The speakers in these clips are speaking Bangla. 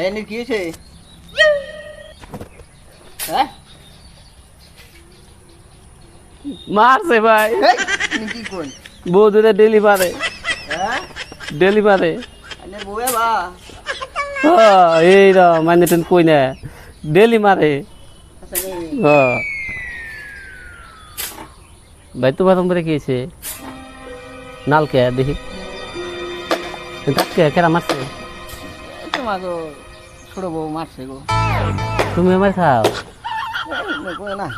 ভাইয়ানির কি হয়েছে? হ্যাঁ মারছে ভাই। তুমি কি কোন বউ দুটা ডেলি পারে, হ্যাঁ ডেলি পারে। আইনের বউয়া বা এই র মানে তুমি কই না ডেলি মারে। আচ্ছা নি ভাই তোমার নম্বরে কি হয়েছে? নালকে দেখি কেরা মারছে? তোমার তো ছোট বউ মারছে গো। তুমি আমার খাও কই না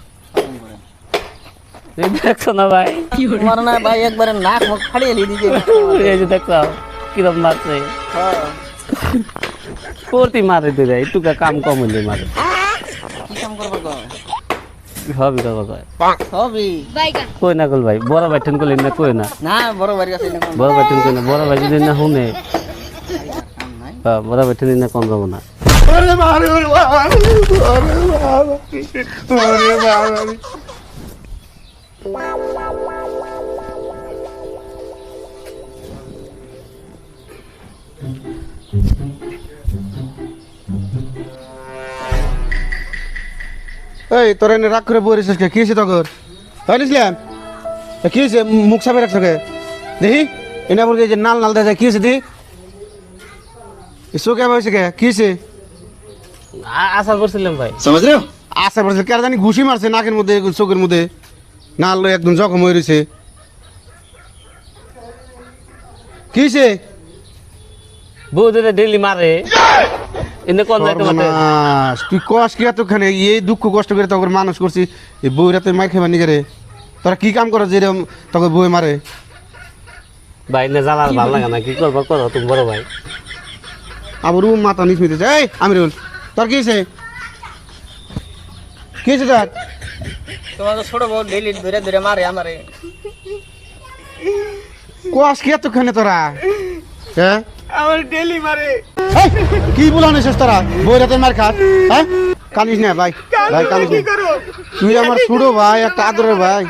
দেখছো না ভাই? তোমার না ভাই একবারে নাক মুখ ফাড়িয়ে দিয়েছে। এই যে দেখছো কিরম মারছে, হ্যাঁ প্রতি মারে দিলে একটু কাম কম হইলে মারে। কি কাম করবো গো? হবি করবো কয় হবি কই না কল ভাই, বড় ভাই ঠেন করলে না কই না, না বড় বাড়ি কাছে না বড় ভাই ঠেন কই না, বড় ভাই যদি না শুনে কাম নাই। বড় ভাই ঠেন না কম যাবো না। এই তোর এনে রাগ করে বই রেছিস কি হয়েছে তখন? হয় নিছিলাম কি হয়েছে? মুখ সাপে রাখছো কে দেখি এনে বলকে যে নাল নাল দেখা যায় কি হয়েছে দেখি চোখে হয়েছে কে কি হয়েছে? আশা করছিলাম ভাই। আশা করছে কে জানি ঘুষি মারছে নাকের মধ্যে চোখের মধ্যে, নাল একদম জখম হয়ে রয়েছে। কি হয়েছে? বউ দুটা ডেলি মারে এনে কোন যাইতে মারতে? সর্বনাশ, তুই কষ্ট কি এতখানে এই দুঃখ কষ্ট করে তোকে মানুষ করছি, এই বউরা তুই মাই খেবা নিকে রে? তোরা কি কাম করো যে এরকম তোকে বই মারে? ভাই না জ্বালার ভালো লাগে না, কি করবো করো তুমি বড় ভাই। আবার রুম মাথা নিচ মিতে এই আমিরুল তোর কি হয়েছে? কি হয়েছে তোর? তোমার তো ছোট বউ ডেলি ধরে ধরে মারে আমারে। কষ্ট কি এতখানে তোরা? হ্যাঁ আমার ডেলি মারে। এই, কি বলানিস তোরা বইরা তোর মার খাস? হ্যাঁ কানিস না ভাই, ভাই কানিস না। তুই আমার ছোট ভাই, একটা আদরের ভাই।